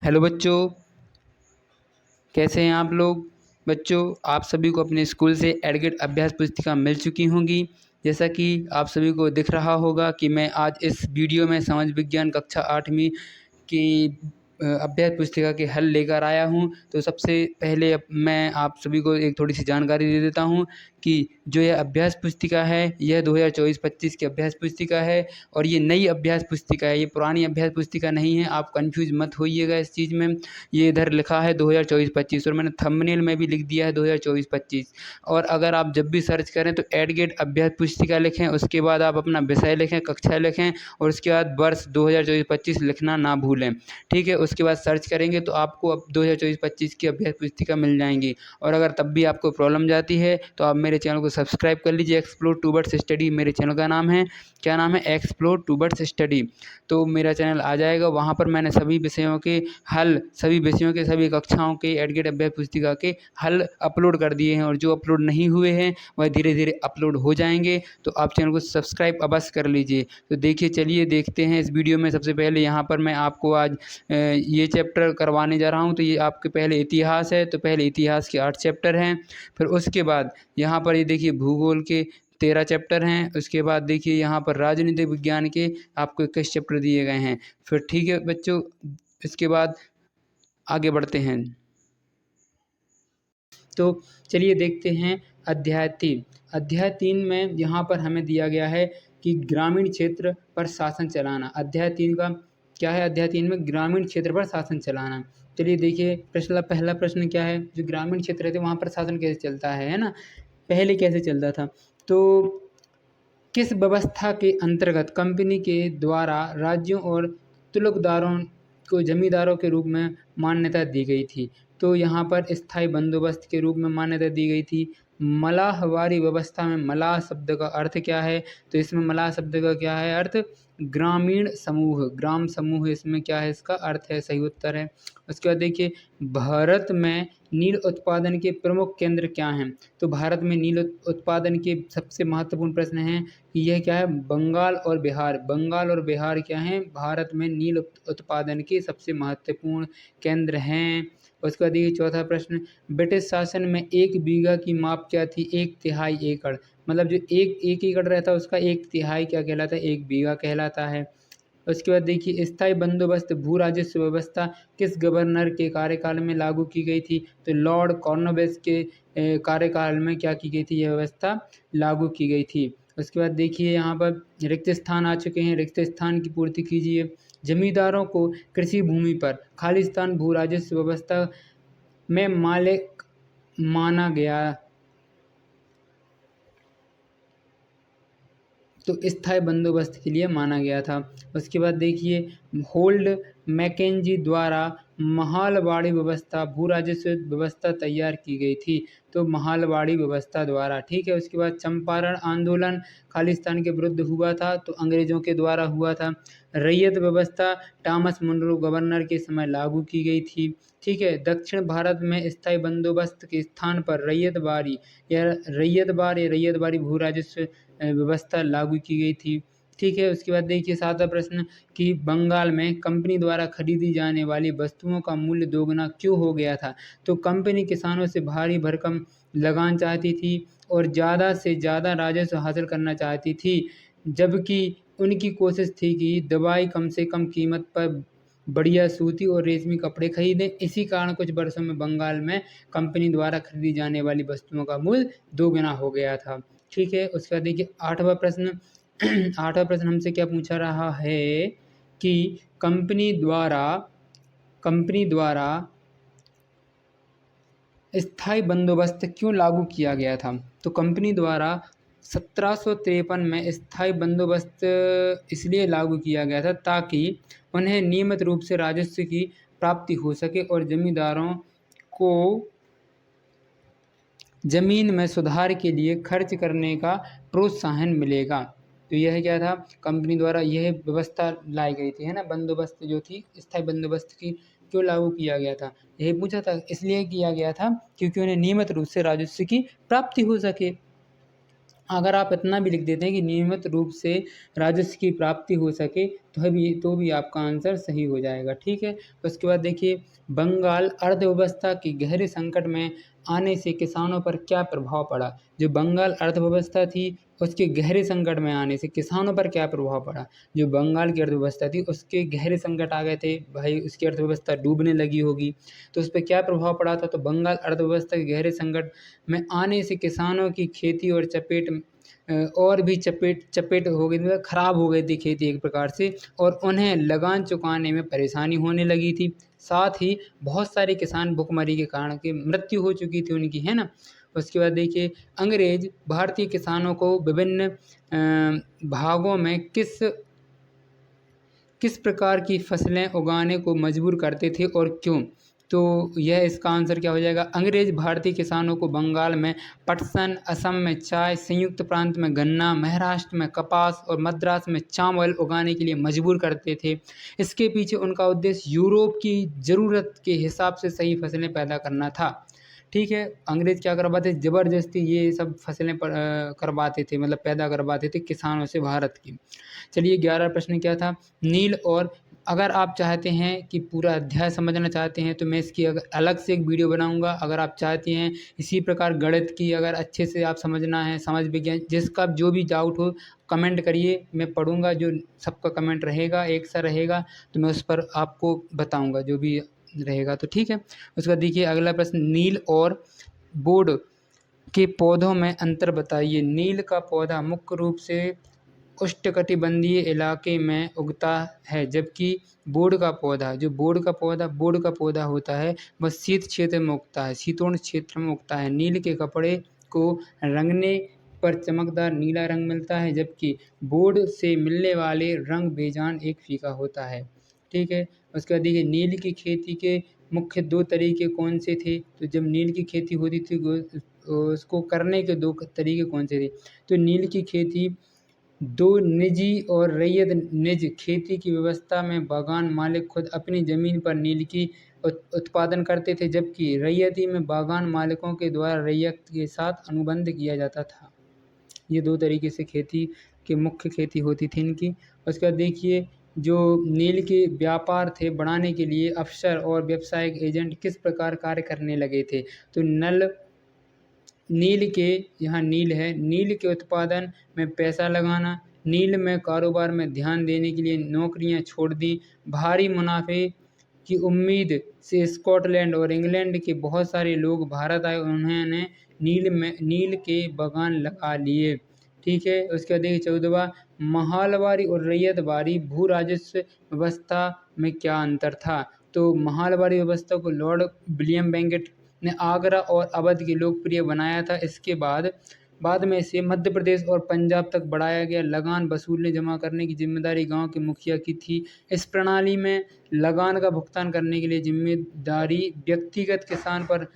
Hello बच्चों, कैसे हैं आप लोग। बच्चों, आप सभी को अपने स्कूल से एडगेट अभ्यास पुस्तिका मिल चुकी होंगी। जैसा कि आप सभी को दिख रहा होगा कि मैं आज इस वीडियो में समाज विज्ञान कक्षा 8वीं की अभ्यास पुस्तिका के हल लेकर आया हूं। तो सबसे पहले मैं आप सभी को एक थोड़ी सी जानकारी दे देता हूं कि जो यह अभ्यास पुस्तिका है यह 2024-25 की अभ्यास पुस्तिका है और ये नई अभ्यास पुस्तिका है, ये पुरानी अभ्यास पुस्तिका नहीं है। आप कंफ्यूज मत होइएगा इस चीज़ में। ये इधर लिखा है 2024-25 और मैंने थंबनेल में भी लिख दिया है 2024-25। और अगर आप जब भी सर्च करें तो एडगेट अभ्यास पुस्तिका लिखें, उसके बाद आप अपना विषय लिखें, कक्षा लिखें और उसके बाद वर्ष 2024-25 लिखना ना भूलें। ठीक है, उसके बाद सर्च करेंगे तो आपको अब 2024-25 की अभ्यास पुस्तिका मिल जाएंगी। और अगर तब भी आपको प्रॉब्लम जाती है तो आप मेरे चैनल को सब्सक्राइब कर लीजिए। एक्सप्लोर टूवर्ड्स स्टडी मेरे चैनल का नाम है। क्या नाम है? Explore towards study. तो मेरा चैनल आ जाएगा, वहाँ पर मैंने सभी विषयों के हल, सभी विषयों के, सभी कक्षाओं के एडगेट अभ्यास पुस्तिका के हल अपलोड कर दिए हैं और जो अपलोड नहीं हुए हैं वह धीरे धीरे अपलोड हो जाएंगे। तो आप चैनल को सब्सक्राइब अवश्य कर लीजिए। तो देखिए, चलिए देखते हैं इस वीडियो में। सबसे पहले यहाँ पर मैं आपको आज ये चैप्टर करवाने जा रहा हूँ। तो ये आपके पहले इतिहास है, तो पहले इतिहास के 8 चैप्टर हैं। फिर उसके बाद यहाँ पर ये देखिए भूगोल के 13 चैप्टर हैं। उसके बाद देखिए यहाँ पर राजनीतिक विज्ञान के आपको 21 चैप्टर दिए गए हैं। फिर ठीक है बच्चों, इसके बाद आगे बढ़ते हैं। तो चलिए देखते हैं अध्याय 3। अध्याय 3 में यहाँ पर हमें दिया गया है कि ग्रामीण क्षेत्र पर शासन चलाना। अध्याय 3 का क्या है? अध्याय 3 में ग्रामीण क्षेत्र पर शासन चलाना। चलिए देखिए, पहला प्रश्न क्या है? जो ग्रामीण क्षेत्र रहते वहाँ पर शासन कैसे चलता है ना? पहले कैसे चलता था? तो किस व्यवस्था के अंतर्गत कंपनी के द्वारा राज्यों और तुलकदारों को जमींदारों के रूप में मान्यता दी गई थी? तो यहाँ पर स्थायी बंदोबस्त के रूप में मान्यता दी गई थी। मलाहवारी व्यवस्था में मलाह शब्द का अर्थ क्या है? तो इसमें मलाह शब्द का क्या है अर्थ? ग्रामीण समूह, ग्राम समूह इसमें क्या है, इसका अर्थ है। सही उत्तर है। उसके बाद देखिए, भारत में नील उत्पादन के प्रमुख केंद्र क्या हैं? तो भारत में नील उत्पादन के सबसे महत्वपूर्ण प्रश्न हैं कि यह क्या है? बंगाल और बिहार। बंगाल और बिहार क्या हैं? भारत में नील उत्पादन के सबसे महत्वपूर्ण केंद्र हैं। उसके बाद देखिए चौथा प्रश्न, ब्रिटिश शासन में 1 बीघा की माप क्या थी? 1/3 एकड़। मतलब जो एक एकड़ रहता है उसका 1/3 क्या कहलाता है? 1 बीघा कहलाता है। उसके बाद देखिए, स्थायी बंदोबस्त भू राजस्व व्यवस्था किस गवर्नर के कार्यकाल में लागू की गई थी? तो लॉर्ड कॉर्नवालिस के कार्यकाल में क्या की गई थी? यह व्यवस्था लागू की गई थी। उसके बाद देखिए यहाँ पर रिक्त स्थान आ चुके हैं, रिक्त स्थान की पूर्ति कीजिए। जमींदारों को कृषि भूमि पर खालिस्तान भू राजस्व व्यवस्था में मालिक माना गया। तो स्थायी बंदोबस्त के लिए माना गया था। उसके बाद देखिए, होल्ड मैकेंजी द्वारा महालवाड़ी व्यवस्था भू राजस्व व्यवस्था तैयार की गई थी। तो महालवाड़ी व्यवस्था द्वारा, ठीक है। उसके बाद चंपारण आंदोलन खालिस्तान के विरुद्ध हुआ था, तो अंग्रेजों के द्वारा हुआ था। रैयत व्यवस्था टॉमस मुनरो गवर्नर के समय लागू की गई थी, ठीक है। दक्षिण भारत में स्थायी बंदोबस्त के स्थान पर रैयतवारी या रैयतवारी भू राजस्व व्यवस्था लागू की गई थी, ठीक है। उसके बाद देखिए 7वां प्रश्न कि बंगाल में कंपनी द्वारा खरीदी जाने वाली वस्तुओं का मूल्य दोगुना क्यों हो गया था? तो कंपनी किसानों से भारी भरकम लगान चाहती थी और ज़्यादा से ज़्यादा राजस्व हासिल करना चाहती थी, जबकि उनकी कोशिश थी कि दवाई कम से कम कीमत पर बढ़िया सूती और रेशमी कपड़े खरीदें। इसी कारण कुछ वर्षों में बंगाल में कंपनी द्वारा खरीदी जाने वाली वस्तुओं का मूल्य दोगुना हो गया था, ठीक है। उसके बाद देखिए 8वां प्रश्न 8वां प्रश्न हमसे क्या पूछा रहा है कि कंपनी द्वारा स्थायी बंदोबस्त क्यों लागू किया गया था? तो कंपनी द्वारा 1753 में स्थायी बंदोबस्त इसलिए लागू किया गया था ताकि उन्हें नियमित रूप से राजस्व की प्राप्ति हो सके और जमींदारों को ज़मीन में सुधार के लिए खर्च करने का प्रोत्साहन मिलेगा। तो यह क्या था? कंपनी द्वारा यह व्यवस्था लाई गई थी, है ना। बंदोबस्त जो थी, स्थायी बंदोबस्त की क्यों लागू किया गया था? यही पूछा था। इसलिए किया गया था क्योंकि उन्हें नियमित रूप से राजस्व की प्राप्ति हो सके। अगर आप इतना भी लिख देते हैं कि नियमित रूप से राजस्व की प्राप्ति हो सके तो भी आपका आंसर सही हो जाएगा। ठीक है, उसके बाद देखिए, बंगाल अर्थव्यवस्था की गहरे संकट में आने से किसानों पर क्या प्रभाव पड़ा। जो बंगाल अर्थव्यवस्था थी उसके गहरे संकट में आने से किसानों पर क्या प्रभाव पड़ा। जो बंगाल की अर्थव्यवस्था थी उसके गहरे संकट आ गए थे, भाई उसकी अर्थव्यवस्था डूबने लगी होगी, तो उस पर क्या प्रभाव पड़ा था। तो बंगाल अर्थव्यवस्था के गहरे संकट में आने से किसानों की खेती और और भी चपेट चपेट हो गई, मतलब खराब हो गई थी खेती एक प्रकार से, और उन्हें लगान चुकाने में परेशानी होने लगी थी। साथ ही बहुत सारे किसान भुखमरी के कारण की मृत्यु हो चुकी थी उनकी, है ना। उसके बाद देखिए, अंग्रेज भारतीय किसानों को विभिन्न भागों में किस किस प्रकार की फसलें उगाने को मजबूर करते थे और क्यों। तो यह इसका आंसर क्या हो जाएगा। अंग्रेज भारतीय किसानों को बंगाल में पटसन, असम में चाय, संयुक्त प्रांत में गन्ना, महाराष्ट्र में कपास और मद्रास में चावल उगाने के लिए मजबूर करते थे। इसके पीछे उनका उद्देश्य यूरोप की ज़रूरत के हिसाब से सही फसलें पैदा करना था। ठीक है, अंग्रेज क्या करवाते, ज़बरदस्ती ये सब फसलें करवाते थे, मतलब पैदा करवाते थे किसानों से भारत की। चलिए 11 प्रश्न क्या था, नील और, अगर आप चाहते हैं कि पूरा अध्याय समझना चाहते हैं तो मैं इसकी अलग से एक वीडियो बनाऊंगा। अगर आप चाहते हैं इसी प्रकार गणित की अगर अच्छे से आप समझना है, समाज विज्ञान, जिसका जो भी डाउट हो कमेंट करिए, मैं पढ़ूंगा। जो सबका कमेंट रहेगा एक सा रहेगा तो मैं उस पर आपको बताऊंगा जो भी रहेगा, तो ठीक है। उसके बाद देखिए अगला प्रश्न, नील और बोर्ड के पौधों में अंतर बताइए। नील का पौधा मुख्य रूप से उष्णकटिबंधीय इलाके में उगता है, जबकि बोर्ड का पौधा होता है वह शीत क्षेत्र में उगता है, शीतोष्ण क्षेत्र में उगता है। नील के कपड़े को रंगने पर चमकदार नीला रंग मिलता है, जबकि बोर्ड से मिलने वाले रंग बेजान एक फीका होता है। ठीक है, उसके बाद देखिए, नील की खेती के मुख्य 2 तरीके कौन से थे। तो जब नील की खेती होती थी उसको करने के 2 तरीके कौन से थे। तो नील की खेती 2 निजी और रैयत निज खेती की व्यवस्था में बागान मालिक खुद अपनी ज़मीन पर नील की उत्पादन करते थे, जबकि रैयती में बागान मालिकों के द्वारा रैयत के साथ अनुबंध किया जाता था। ये 2 तरीके से खेती की मुख्य खेती होती थी इनकी। उसके बाद देखिए, जो नील के व्यापार थे बढ़ाने के लिए अफसर और व्यावसायिक एजेंट किस प्रकार कार्य करने लगे थे। तो नील के, यहाँ नील है, नील के उत्पादन में पैसा लगाना, नील में कारोबार में ध्यान देने के लिए नौकरियां छोड़ दी। भारी मुनाफे की उम्मीद से स्कॉटलैंड और इंग्लैंड के बहुत सारे लोग भारत आए, उन्होंने नील के बागान लगा लिए। ठीक है, उसके बाद देखिए 14वां, महालवारी और रैयतवारी भू राजस्व व्यवस्था में क्या अंतर था। तो महालवारी व्यवस्था को लॉर्ड विलियम बेंटिक ने आगरा और अवध के लोकप्रिय बनाया था। इसके बाद में इसे मध्य प्रदेश और पंजाब तक बढ़ाया गया। लगान वसूलने जमा करने की जिम्मेदारी गांव के मुखिया की थी। इस प्रणाली में लगान का भुगतान करने के लिए जिम्मेदारी व्यक्तिगत किसान पर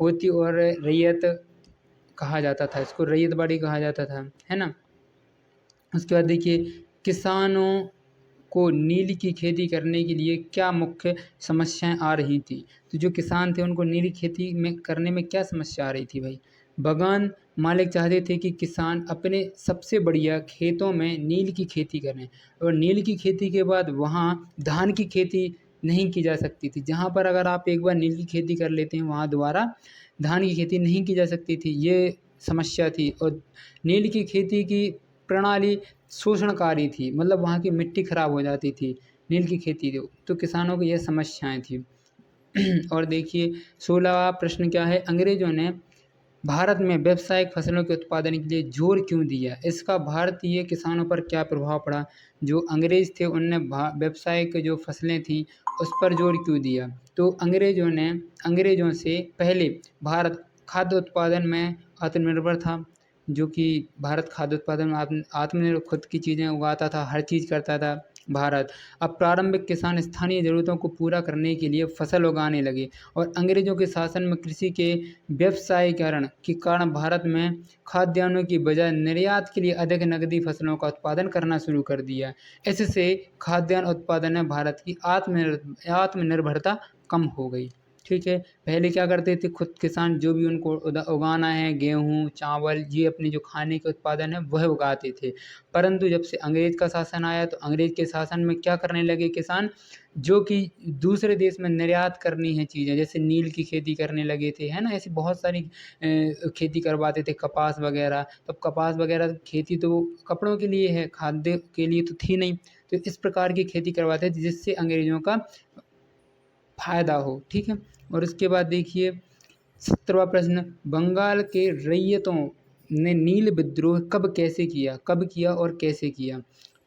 होती और रैयत कहा जाता था, इसको रैयतवाड़ी कहा जाता था, है ना। उसके बाद देखिए, किसानों को नील की खेती करने के लिए क्या मुख्य समस्याएं आ रही थी। तो जो किसान थे उनको नील की खेती में करने में क्या समस्या आ रही थी भाई। बागान मालिक चाहते थे कि किसान अपने सबसे बढ़िया खेतों में नील की खेती करें, और नील की खेती के बाद वहाँ धान की खेती नहीं की जा सकती थी। जहाँ पर अगर आप एक बार नील की खेती कर लेते हैं वहाँ दोबारा धान की खेती नहीं की जा सकती थी, ये समस्या थी। और नील की खेती की प्रणाली शोषणकारी थी, मतलब वहाँ की मिट्टी खराब हो जाती थी नील की खेती तो किसानों को यह समस्याएं थी। और देखिए 16वां प्रश्न क्या है, अंग्रेजों ने भारत में व्यावसायिक फसलों के उत्पादन के लिए जोर क्यों दिया। इसका भारतीय किसानों पर क्या प्रभाव पड़ा। जो अंग्रेज थे उनने व्यावसायिक जो फसलें थी उस पर जोर क्यों दिया। तो अंग्रेजों से पहले भारत खाद्य उत्पादन में आत्मनिर्भर था, जो कि भारत खाद्य उत्पादन में आत्मनिर्भर खुद की चीज़ें उगाता था, हर चीज़ करता था भारत। अब प्रारंभिक किसान स्थानीय ज़रूरतों को पूरा करने के लिए फसल उगाने लगे, और अंग्रेजों के शासन में कृषि के व्यवसायीकरण के कारण भारत में खाद्यान्नों की बजाय निर्यात के लिए अधिक नकदी फसलों का उत्पादन करना शुरू कर दिया। इससे खाद्यान्न उत्पादन में भारत की आत्मनिर्भरता कम हो गई। ठीक है। पहले क्या करते थे, खुद किसान जो भी उनको उगाना है, गेहूँ, चावल, ये अपने जो खाने के उत्पादन है वह उगाते थे। परंतु जब से अंग्रेज़ का शासन आया तो अंग्रेज़ के शासन में क्या करने लगे किसान, जो कि दूसरे देश में निर्यात करनी है चीज़ें, जैसे नील की खेती करने लगे थे, है ना? ऐसी बहुत सारी खेती करवाते थे, कपास वगैरह। तब कपास वगैरह खेती तो कपड़ों के लिए है, खाद्य के लिए तो थी नहीं। तो इस प्रकार की खेती करवाते थे जिससे अंग्रेज़ों का फ़ायदा हो, ठीक है? और उसके बाद देखिए 17वां प्रश्न, बंगाल के रैयतों ने नील विद्रोह कब किया और कैसे किया?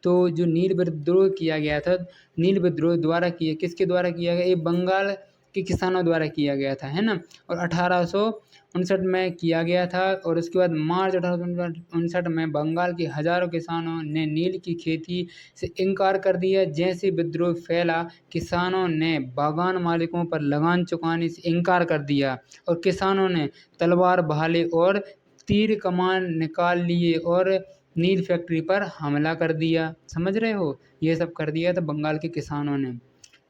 तो जो नील विद्रोह किया गया था, नील विद्रोह किसके द्वारा किया गया? ये बंगाल के किसानों द्वारा किया गया था, है ना? और 1859 में किया गया था और उसके बाद मार्च 1859 में बंगाल के हज़ारों किसानों ने नील की खेती से इनकार कर दिया। जैसे विद्रोह फैला, किसानों ने बागान मालिकों पर लगान चुकाने से इनकार कर दिया और किसानों ने तलवार, भाले और तीर कमान निकाल लिए और नील फैक्ट्री पर हमला कर दिया। समझ रहे हो? ये सब कर दिया था बंगाल के किसानों ने।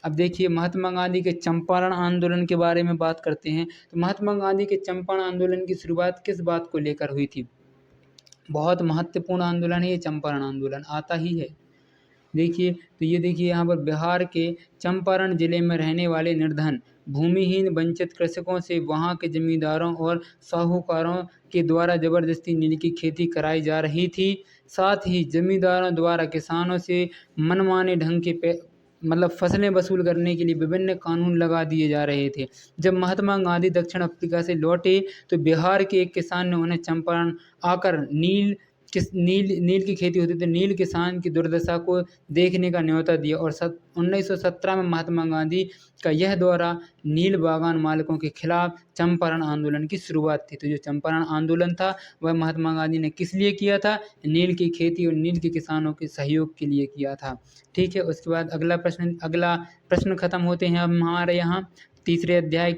अब देखिए महात्मा गांधी के चंपारण आंदोलन के बारे में बात करते हैं। तो महात्मा गांधी के चंपारण आंदोलन की शुरुआत किस बात को लेकर हुई थी? बहुत महत्वपूर्ण आंदोलन है ये चंपारण आंदोलन, आता ही है। देखिए, तो ये देखिए यहाँ पर बिहार के चंपारण जिले में रहने वाले निर्धन, भूमिहीन, वंचित कृषकों से वहाँ के जमींदारों और साहूकारों के द्वारा जबरदस्ती नील की खेती कराई जा रही थी। साथ ही जमींदारों द्वारा किसानों से मनमाने ढंग के मतलब फसलें वसूल करने के लिए विभिन्न कानून लगा दिए जा रहे थे। जब महात्मा गांधी दक्षिण अफ्रीका से लौटे तो बिहार के एक किसान ने उन्हें चंपारण आकर नील की खेती होती थी, नील किसान की दुर्दशा को देखने का न्योता दिया और 1917 में महात्मा गांधी का यह दौरा नील बागान मालिकों के खिलाफ चंपारण आंदोलन की शुरुआत थी। तो जो चंपारण आंदोलन था वह महात्मा गांधी ने किस लिए किया था? नील की खेती और नील के किसानों के सहयोग के लिए किया था। ठीक है, उसके बाद अगला प्रश्न खत्म होते हैं अब हमारे यहाँ तीसरे अध्याय के।